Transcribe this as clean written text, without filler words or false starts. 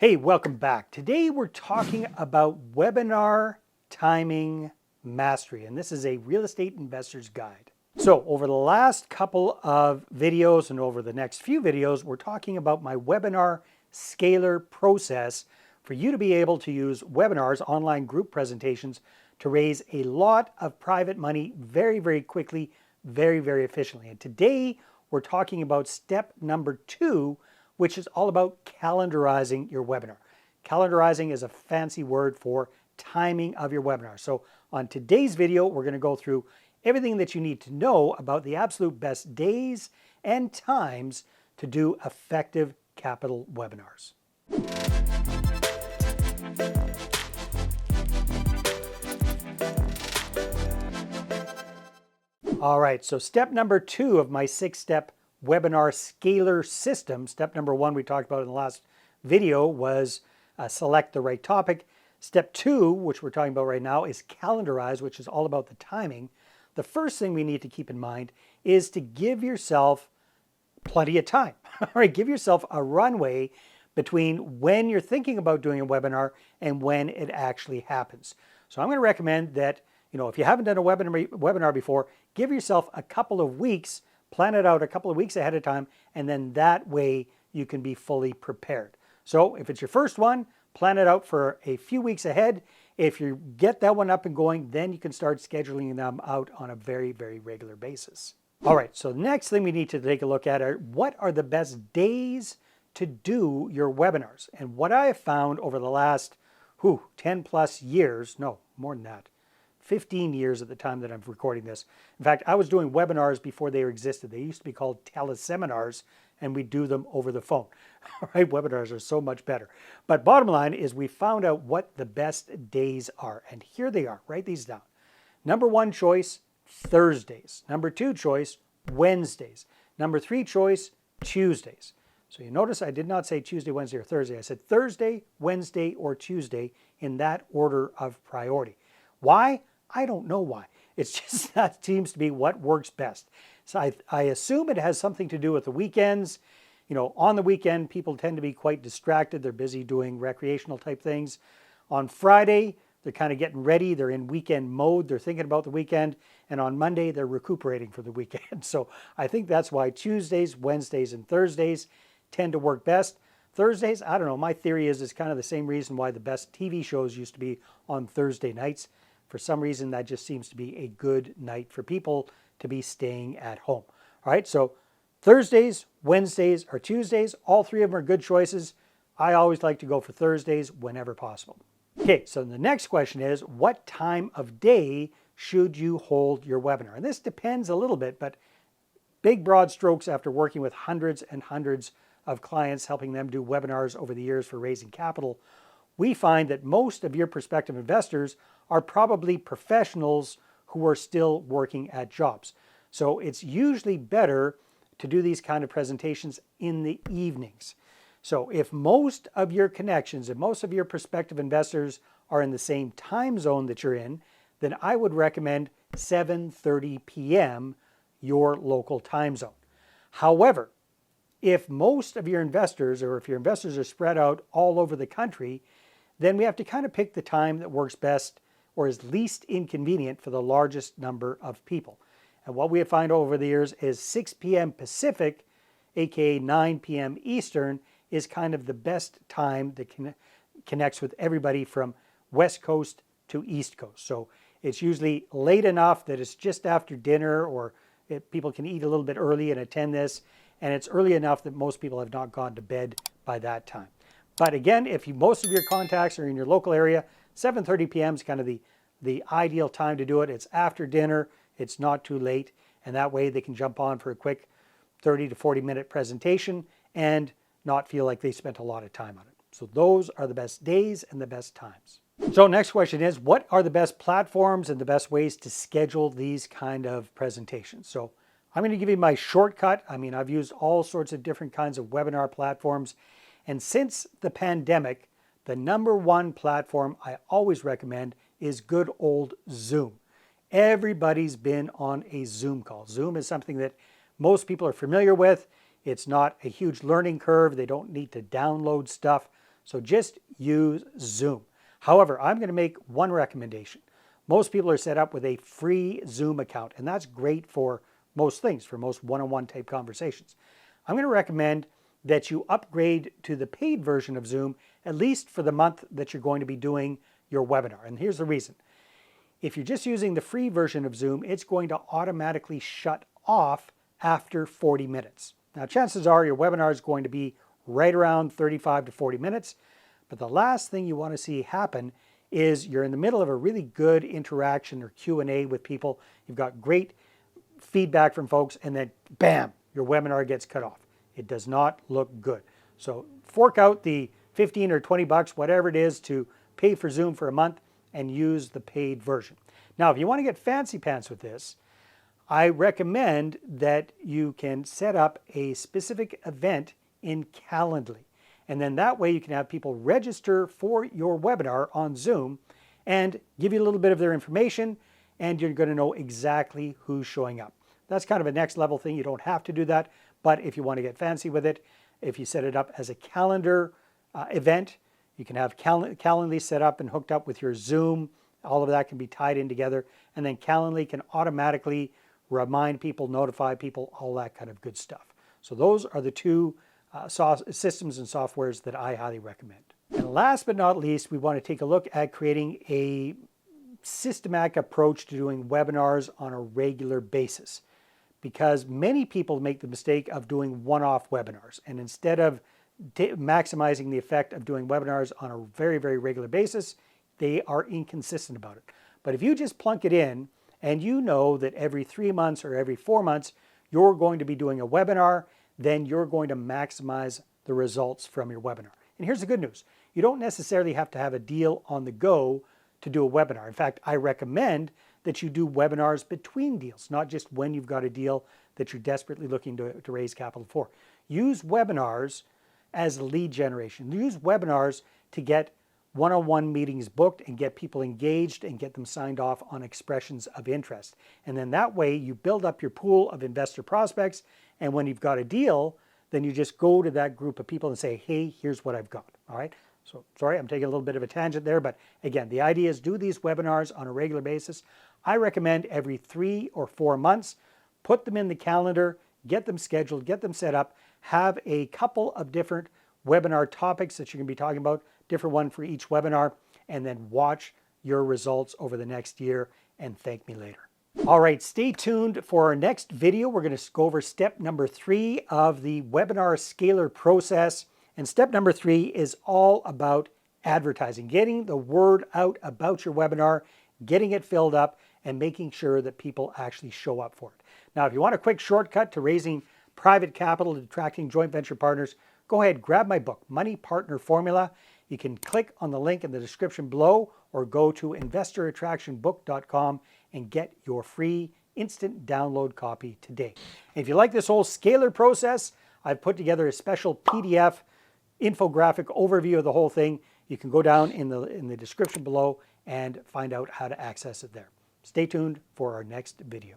Hey, welcome back. Today we're talking about webinar timing mastery, and this is a real estate investor's guide. So over the last couple of videos and over the next few videos, we're talking about my webinar scaler process for you to be able to use webinars, online group presentations, to raise a lot of private money very, very quickly, very, very efficiently. And today we're talking about step number 2, which is all about calendarizing your webinar. Calendarizing is a fancy word for timing of your webinar. So on today's video, we're going to go through everything that you need to know about the absolute best days and times to do effective capital webinars. All right, so step number 2 of my 6-step webinar scaler system. Step number 1 we talked about in the last video was select the right topic. Step 2, which we're talking about right now, is calendarize, which is all about the timing. The first thing we need to keep in mind is to give yourself plenty of time. All right, give yourself a runway between when you're thinking about doing a webinar and when it actually happens. So I'm going to recommend that, if you haven't done a webinar before, give yourself a couple of weeks, plan it out a couple of weeks ahead of time, and then that way you can be fully prepared. So if it's your first one, plan it out for a few weeks ahead. If you get that one up and going, then you can start scheduling them out on a very, very regular basis. All right, so the next thing we need to take a look at are what are the best days to do your webinars. And what I have found over the last 10 plus years, no, more than that, 15 years at the time that I'm recording this. In fact, I was doing webinars before they existed. They used to be called teleseminars, and we do them over the phone. All right, webinars are so much better. But bottom line is we found out what the best days are, and here they are. Write these down. Number 1 choice, Thursdays. Number 2 choice, Wednesdays. Number 3 choice, Tuesdays. So you notice I did not say Tuesday, Wednesday, or Thursday. I said Thursday, Wednesday, or Tuesday in that order of priority. Why? I don't know why. It's just that seems to be what works best. So I assume it has something to do with the weekends. On the weekend, people tend to be quite distracted. They're busy doing recreational type things. On Friday, they're kind of getting ready. They're in weekend mode. They're thinking about the weekend. And on Monday, they're recuperating for the weekend. So I think that's why Tuesdays, Wednesdays, and Thursdays tend to work best. Thursdays, I don't know. My theory is it's kind of the same reason why the best TV shows used to be on Thursday nights. For some reason, that just seems to be a good night for people to be staying at home. All right, so Thursdays, Wednesdays, or Tuesdays, all three of them are good choices. I always like to go for Thursdays whenever possible. Okay, so the next question is, what time of day should you hold your webinar? And this depends a little bit, but big broad strokes after working with hundreds and hundreds of clients, helping them do webinars over the years for raising capital, we find that most of your prospective investors are probably professionals who are still working at jobs. So it's usually better to do these kind of presentations in the evenings. So if most of your connections and most of your prospective investors are in the same time zone that you're in, then I would recommend 7:30 p.m. your local time zone. However, if most of your investors, or if your investors are spread out all over the country, then we have to kind of pick the time that works best or is least inconvenient for the largest number of people. And what we have found over the years is 6 p.m. Pacific, aka 9 p.m. Eastern, is kind of the best time that connects with everybody from West Coast to East Coast. So it's usually late enough that it's just after dinner, or people can eat a little bit early and attend this, and it's early enough that most people have not gone to bed by that time. But again, if most of your contacts are in your local area, 7:30 p.m. is kind of the ideal time to do it. It's after dinner, it's not too late, and that way they can jump on for a quick 30 to 40 minute presentation and not feel like they spent a lot of time on it. So those are the best days and the best times. So next question is, what are the best platforms and the best ways to schedule these kind of presentations? So I'm going to give you my shortcut. I've used all sorts of different kinds of webinar platforms. And since the pandemic, the number 1 platform I always recommend is good old Zoom. Everybody's been on a Zoom call. Zoom is something that most people are familiar with. It's not a huge learning curve. They don't need to download stuff. So just use Zoom. However, I'm going to make one recommendation. Most people are set up with a free Zoom account, and that's great for most things, for most one-on-one type conversations. I'm going to recommend that you upgrade to the paid version of Zoom, at least for the month that you're going to be doing your webinar. And here's the reason. If you're just using the free version of Zoom, it's going to automatically shut off after 40 minutes. Now, chances are your webinar is going to be right around 35 to 40 minutes, but the last thing you want to see happen is you're in the middle of a really good interaction or Q&A with people. You've got great feedback from folks, and then bam, your webinar gets cut off. It does not look good. So fork out the 15 or 20 bucks, whatever it is, to pay for Zoom for a month and use the paid version. Now, if you want to get fancy pants with this, I recommend that you can set up a specific event in Calendly. And then that way you can have people register for your webinar on Zoom and give you a little bit of their information, and you're going to know exactly who's showing up. That's kind of a next level thing. You don't have to do that, but if you want to get fancy with it, if you set it up as a calendar event, you can have Calendly set up and hooked up with your Zoom. All of that can be tied in together, and then Calendly can automatically remind people, notify people, all that kind of good stuff. So those are the two systems and softwares that I highly recommend. And last but not least, we want to take a look at creating a systematic approach to doing webinars on a regular basis, because many people make the mistake of doing one-off webinars, and instead of maximizing the effect of doing webinars on a very, very regular basis, they are inconsistent about it. But if you just plunk it in and you know that every 3 months or every 4 months you're going to be doing a webinar, then you're going to maximize the results from your webinar. And here's the good news. You don't necessarily have to have a deal on the go to do a webinar. In fact, I recommend that you do webinars between deals, not just when you've got a deal that you're desperately looking to raise capital for. Use webinars as lead generation. Use webinars to get one-on-one meetings booked and get people engaged and get them signed off on expressions of interest. And then that way you build up your pool of investor prospects, and when you've got a deal, then you just go to that group of people and say, hey, here's what I've got, all right? So sorry, I'm taking a little bit of a tangent there, but again, the idea is do these webinars on a regular basis. I recommend every 3 or 4 months, put them in the calendar, get them scheduled, get them set up, have a couple of different webinar topics that you're going to be talking about, different one for each webinar, and then watch your results over the next year and thank me later. All right, stay tuned for our next video. We're going to go over step number 3 of the webinar scaler process. And step number 3 is all about advertising, getting the word out about your webinar, getting it filled up, and making sure that people actually show up for it. Now, if you want a quick shortcut to raising private capital and attracting joint venture partners, go ahead, grab my book, Money Partner Formula. You can click on the link in the description below or go to investorattractionbook.com and get your free instant download copy today. And if you like this whole scalar process, I've put together a special PDF infographic overview of the whole thing. You can go down in the description below and find out how to access it there. Stay tuned for our next video.